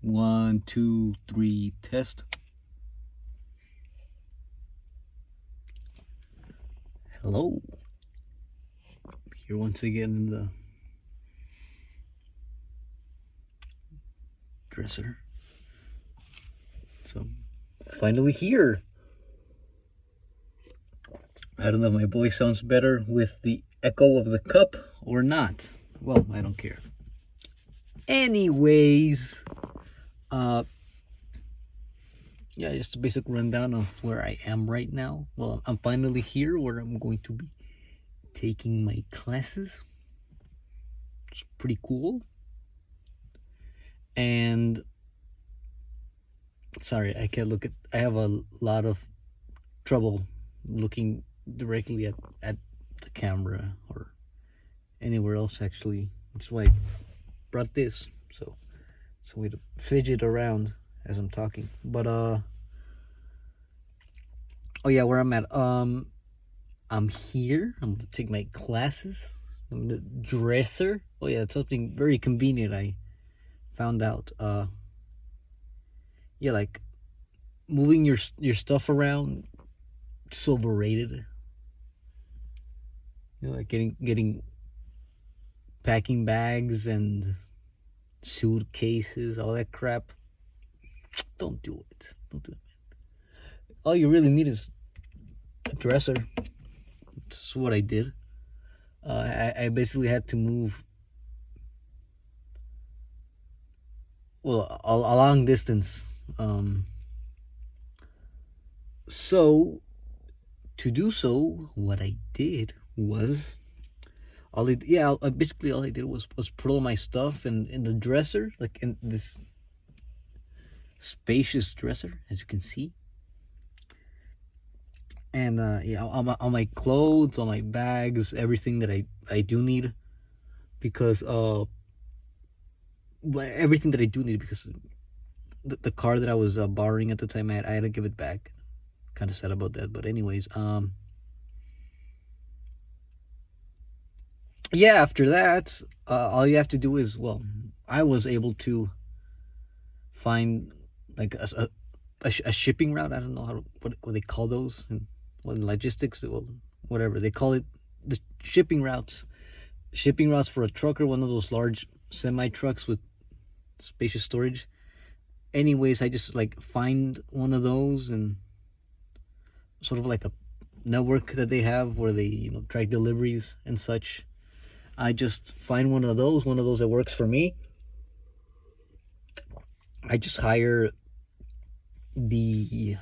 1, 2, 3, test. Hello. Here once again in the dresser. So, finally here. I don't know if my voice sounds better with the echo of the cup or not. Well, I don't care. Anyways, yeah, just a basic rundown of where I am right now. Well, I'm finally here where I'm going to be taking my classes. It's pretty cool. And sorry, I can't look at. I have a lot of trouble looking directly at the camera or anywhere else actually. That's why I brought this. So it's a way to fidget around as I'm talking. But oh yeah, where I'm at. I'm here. I'm gonna take my classes. I'm the dresser. Oh yeah, it's something very convenient I found out. Yeah, like moving your stuff around, it's overrated. You know, like getting packing bags and suitcases, all that crap. Don't do it. Don't do it, man. All you really need is a dresser. That's what I did. I basically had to move, well, a long distance. So to do so, what I did was basically all I did was put all my stuff in the dresser, like in this spacious dresser, as you can see. And yeah, all my clothes, all my bags, everything that I do need, because everything that I do need, because the car that I was borrowing at the time, I had to give it back. Kind of sad about that, but anyways, yeah. After that, all you have to do is, well, I was able to find like a shipping route. I don't know what they call those, and well, logistics, well, whatever they call it, the shipping routes for a trucker, one of those large semi trucks with spacious storage. Anyways, I just like find one of those, and sort of like a network that they have where they track deliveries and such. I just find one of those that works for me. I just hire the,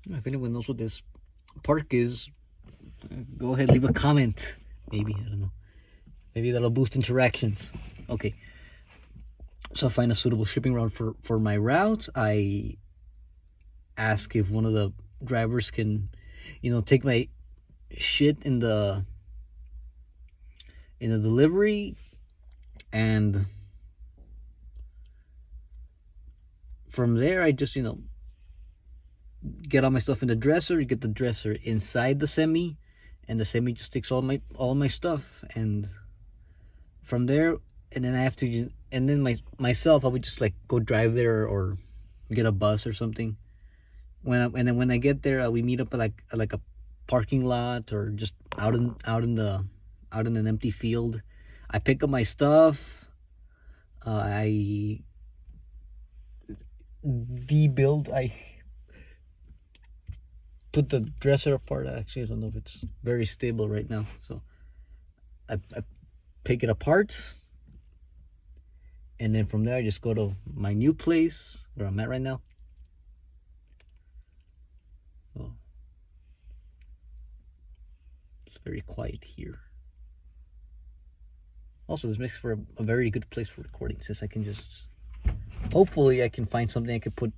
if anyone knows what this park is, go ahead, leave a comment. Maybe, I don't know. Maybe that'll boost interactions. Okay. So I find a suitable shipping route for my route. I ask if one of the drivers can, take my shit in the delivery, and from there I just get all my stuff in the dresser, get the dresser inside the semi, and the semi just takes all my stuff. And from there, and then I have to, and then myself I would just like go drive there or get a bus or something. And then when I get there, we meet up at like a parking lot, or just out in an empty field. I pick up my stuff. I put the dresser apart. Actually, I don't know if it's very stable right now, so I pick it apart, and then from there I just go to my new place where I'm at right now. Oh, it's very quiet here. Also, this makes for a very good place for recording, since I can just, hopefully I can find something I could put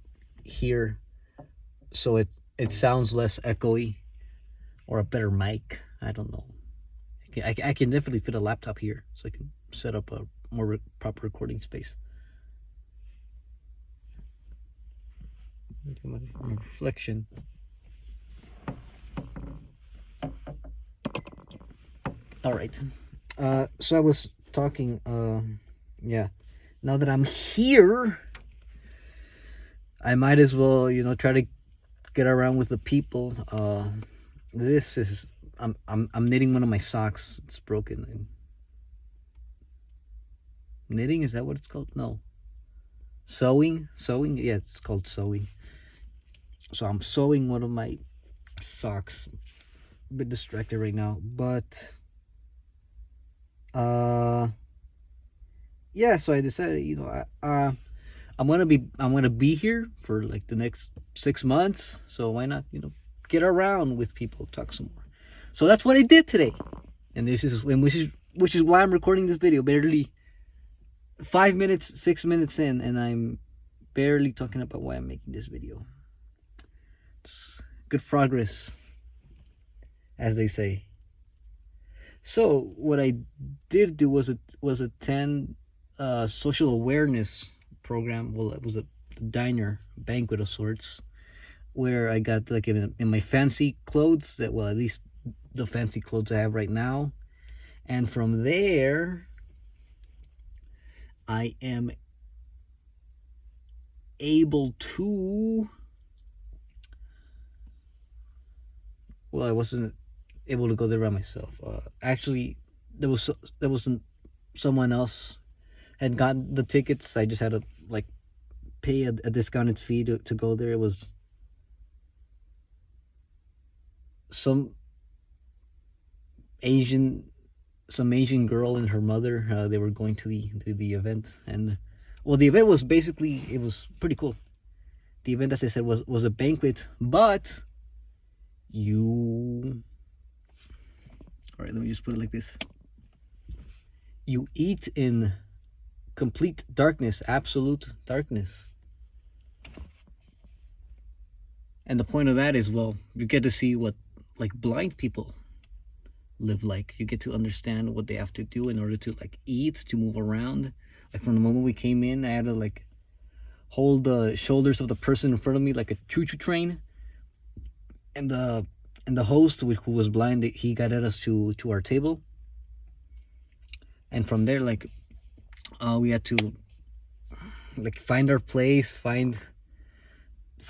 here so it sounds less echoey, or a better mic. I don't know. I can definitely fit a laptop here, so I can set up a more proper recording space. Look at my reflection. All right. So I was talking, yeah. Now that I'm here, I might as well, try to get around with the people. This is I'm knitting one of my socks. It's broken. Knitting, is that what it's called? No. Sewing? Yeah, it's called sewing. So I'm sewing one of my socks. A bit distracted right now, but yeah. So I decided, I'm gonna be here for like the next 6 months. So why not, get around with people, talk some more. So that's what I did today, and which is why I'm recording this video. Barely 5 minutes, 6 minutes in, and I'm barely talking about why I'm making this video. It's good progress, as they say. So what I did do was attend a social awareness program. Well, it was a diner banquet of sorts, where I got like in my fancy clothes, at least the fancy clothes I have right now, and from there I am able to, I wasn't able to go there by myself. Actually, there wasn't someone else had gotten the tickets. I just had to like pay a discounted fee to go there. It was some Asian girl and her mother. They were going to the event, and the event was basically, it was pretty cool. The event, as I said, was a banquet, but all right, let me just put it like this. You eat in complete darkness, absolute darkness. And the point of that is, you get to see what like blind people live like. You get to understand what they have to do in order to like eat, to move around. Like from the moment we came in, I had to like hold the shoulders of the person in front of me like a choo-choo train. And the host, who was blind, he guided us to our table. And from there, like, we had to like find our place, find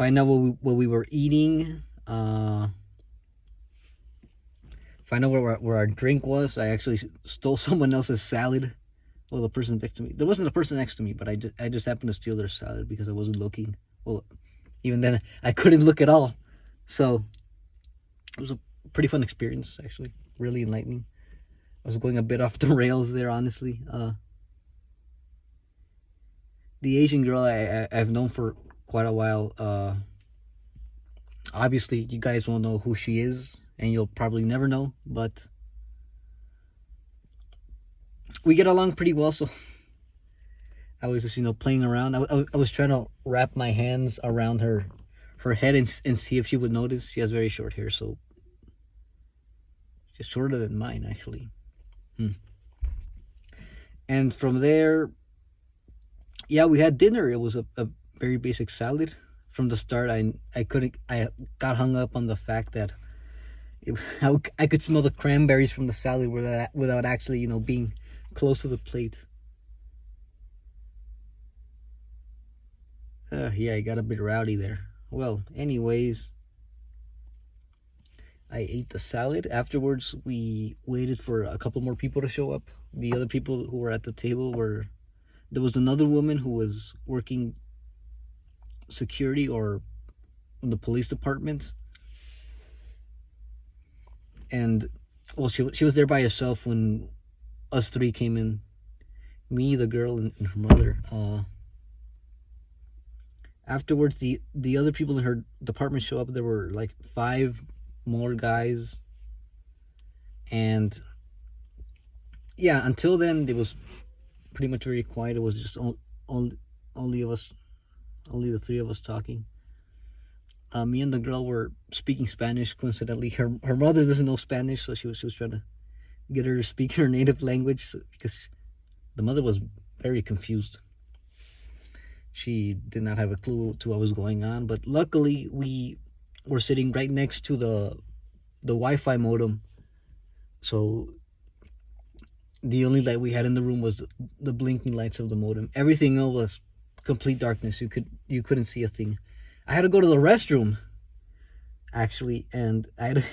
out what we were eating, find out where our drink was. I actually stole someone else's salad. Well, the person next to me, there wasn't a person next to me, but I just happened to steal their salad because I wasn't looking. Well, even then I couldn't look at all. So it was a pretty fun experience, actually. Really enlightening. I was going a bit off the rails there, honestly. The Asian girl I've known for quite a while. Obviously, you guys won't know who she is, and you'll probably never know, but we get along pretty well. So I was just, playing around. I was trying to wrap my hands around her head and see if she would notice. She has very short hair, so just shorter than mine, actually. And from there, yeah, we had dinner. It was a very basic salad. From the start, I got hung up on the fact that I could smell the cranberries from the salad without actually, being close to the plate. Yeah, I got a bit rowdy there. Well, anyways, I ate the salad. Afterwards, we waited for a couple more people to show up. The other people who were at the table there was another woman who was working security or in the police department. And, she was there by herself when us three came in. Me, the girl, and her mother. Afterwards, the other people in her department show up. There were like 5 more guys. And yeah, until then, it was pretty much very quiet. It was just only of us, only the 3 of us talking. Me and the girl were speaking Spanish. Coincidentally, her mother doesn't know Spanish, so she was trying to get her to speak her native language, because the mother was very confused. She did not have a clue to what was going on. But luckily, we were sitting right next to the Wi-Fi modem, so The only light we had in the room was the blinking lights of the modem. Everything else was complete darkness. You couldn't see a thing. I had to go to the restroom actually, and I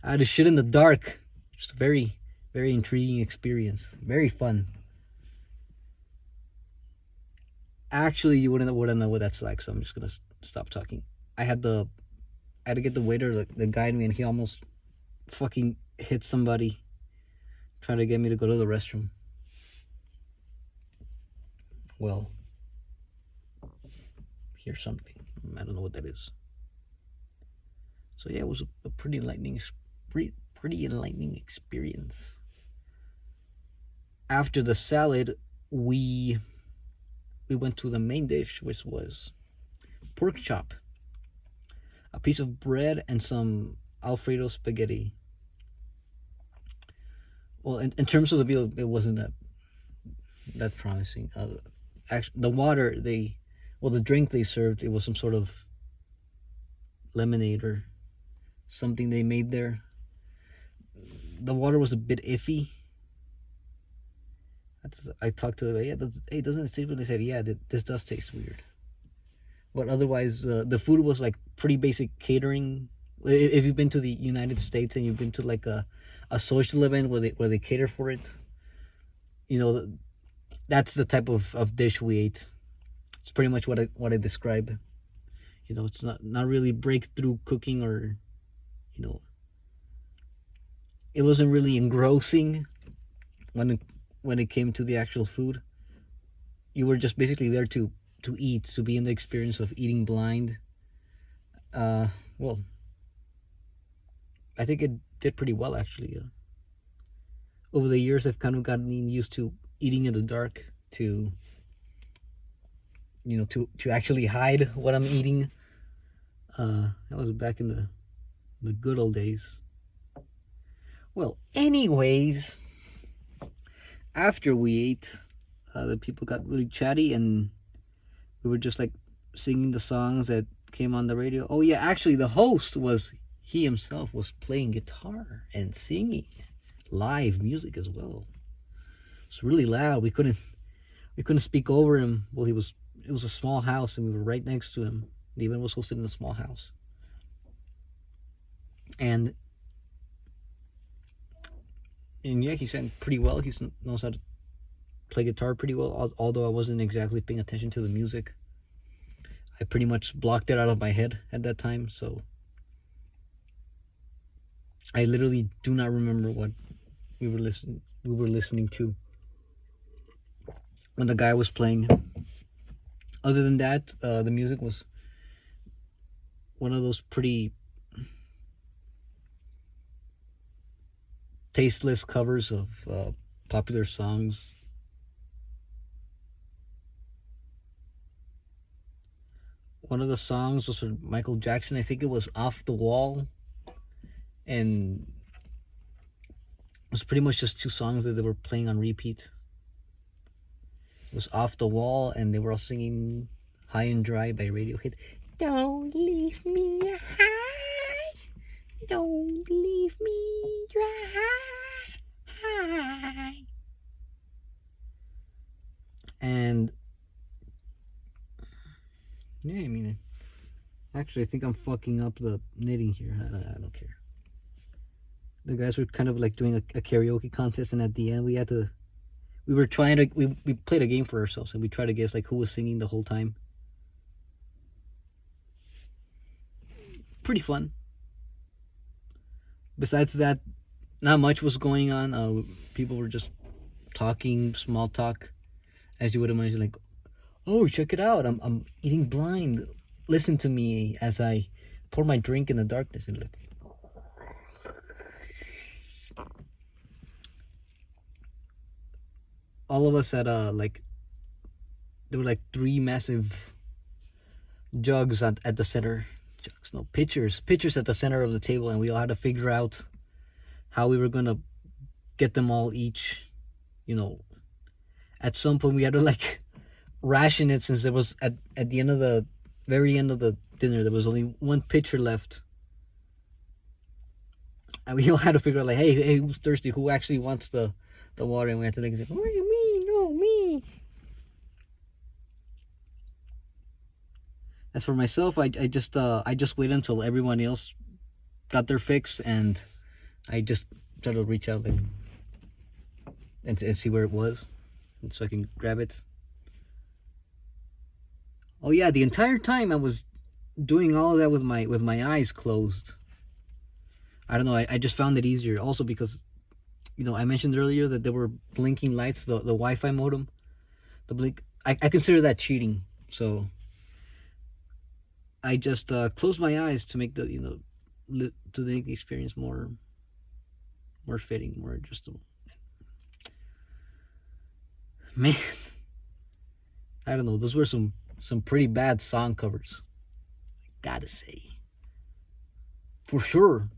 had to shit in the dark. Just a very intriguing experience. Very fun. Actually, you wouldn't know what that's like, so I'm just gonna stop talking. I had to get the waiter to guide me, and he almost fucking hit somebody trying to get me to go to the restroom. Well, here's something. I don't know what that is. So yeah, it was a pretty enlightening experience. After the salad, we went to the main dish, which was pork chop, a piece of bread, and some Alfredo spaghetti. Well, in terms of the meal, it wasn't that promising. Actually, the drink they served, it was some sort of lemonade or something they made there. The water was a bit iffy. I talked to them. Yeah, hey, doesn't it taste weird? They said, yeah, this does taste weird. But otherwise, the food was like pretty basic catering. If you've been to the United States and you've been to like a social event where they cater for it, you know, that's the type of dish we ate. It's pretty much what I describe. You know, it's not really breakthrough cooking, or, you know, it wasn't really engrossing when it came to the actual food. You were just basically there to eat, to be in the experience of eating blind. Well, I think it did pretty well actually. Over the years, I've kind of gotten used to eating in the dark, to actually hide what I'm eating. That was back in the good old days. Well, anyways, after we ate, the people got really chatty, and we were just like singing the songs that came on the radio. Oh yeah, actually, the host he himself was playing guitar and singing live music as well. It's really loud. We couldn't speak over him. Well, it was a small house, and we were right next to him. The event was hosted in a small house, and yeah, he sang pretty well. He knows how to play guitar pretty well. Although I wasn't exactly paying attention to the music, I pretty much blocked it out of my head at that time. So I literally do not remember what we were listening to when the guy was playing. Other than that, the music was one of those pretty tasteless covers of popular songs. One of the songs was from Michael Jackson. I think it was Off the Wall. And it was pretty much just two songs that they were playing on repeat. It was Off the Wall, and they were all singing High and Dry by Radiohead. Don't leave me high. Don't leave me dry. And yeah, I mean, actually, I think I'm fucking up the knitting here. I don't care. The guys were kind of like doing a karaoke contest, and at the end we were trying to we played a game for ourselves, and we tried to guess like who was singing the whole time. Pretty fun. Besides that, not much was going on. People were just talking, small talk, as you would imagine. Like, oh, check it out! I'm eating blind. Listen to me as I pour my drink in the darkness, and look. All of us had like, there were like 3 massive jugs at the center. Jugs, no, pitchers at the center of the table, and we all had to figure out how we were gonna get them all each. You know, at some point we had to like ration it, since there was at the end of the very end of the dinner, there was only 1 pitcher left, and we all had to figure out like, hey, who's thirsty? Who actually wants the the water, and we had to like say, "What do you mean? No, me." As for myself, I just waited until everyone else got their fix, and I just try to reach out and see where it was, and so I can grab it. Oh yeah, the entire time I was doing all of that with my eyes closed. I don't know. I just found it easier. Also because, I mentioned earlier that there were blinking lights, the Wi-Fi modem, the blink. I consider that cheating. So I just closed my eyes to make to make the experience more fitting, more adjustable. Man, I don't know. Those were some pretty bad song covers. Gotta say, for sure,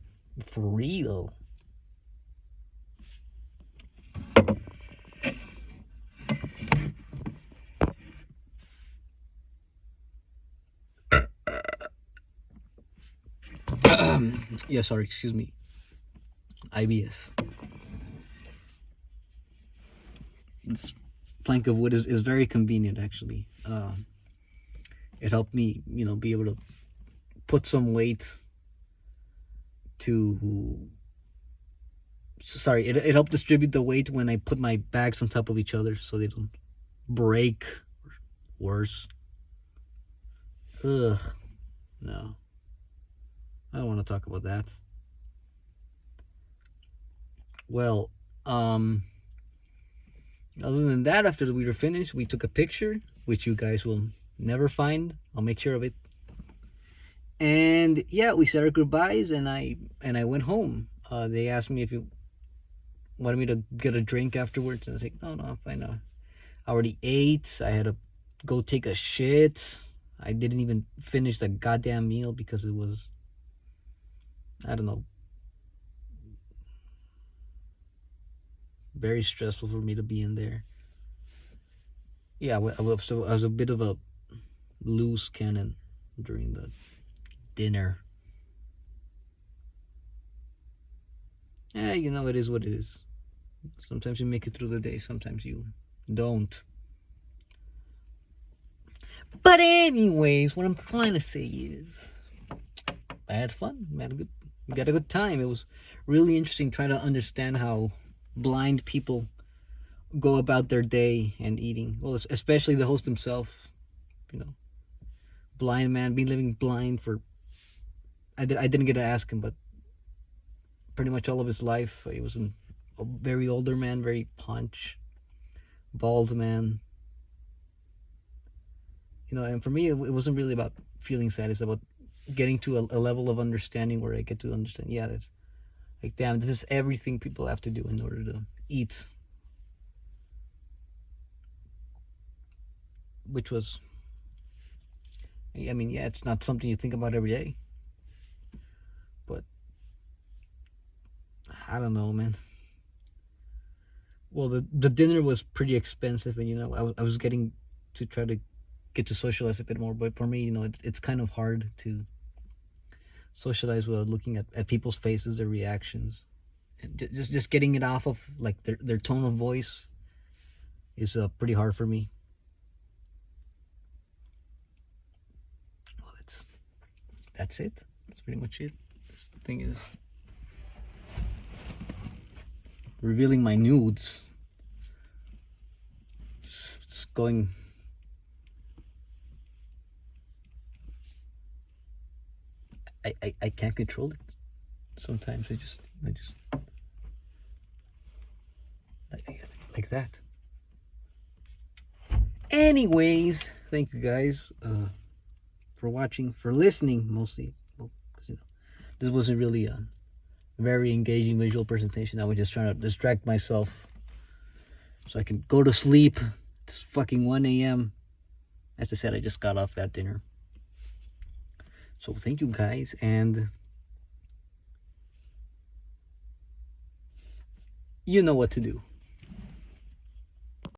for real. Yeah, sorry, excuse me. IBS. This plank of wood is very convenient, actually. It helped me, be able to put some weight to. Sorry, it helped distribute the weight when I put my bags on top of each other so they don't break. Worse. Ugh. No. I don't want to talk about that. Well, other than that, after we were finished, we took a picture, which you guys will never find. I'll make sure of it. And yeah, we said our goodbyes, and I went home. They asked me if you wanted me to get a drink afterwards, and I was like, no, I'm fine now. I already ate. I had to go take a shit. I didn't even finish the goddamn meal because it was, I don't know, very stressful for me to be in there. Yeah, I was a bit of a loose cannon during the dinner. It is what it is. Sometimes you make it through the day, sometimes you don't. But anyways, what I'm trying to say is, I had fun. We got a good time. It was really interesting trying to understand how blind people go about their day and eating. Well, especially the host himself. Blind man, been living blind for. I didn't get to ask him, but pretty much all of his life, he was a very older man, very punch, bald man. And for me, it wasn't really about feeling sad. It's about getting to a level of understanding where I get to understand. Yeah, that's like, damn, this is everything people have to do in order to eat. Which was, I mean, yeah, it's not something you think about every day. But I don't know, man. Well, the dinner was pretty expensive, and I was getting to try to get to socialize a bit more. But for me, it's kind of hard to socialize without looking at people's faces, their reactions, and just getting it off of like their tone of voice is pretty hard for me. Well, that's it. That's pretty much it. This thing is revealing my nudes. Just going. I can't control it. Sometimes I just like that. Anyways, thank you guys for watching, for listening mostly. Well, because this wasn't really a very engaging visual presentation. I was just trying to distract myself so I can go to sleep. It's fucking 1 a.m. As I said, I just got off that dinner. So thank you guys, and you know what to do.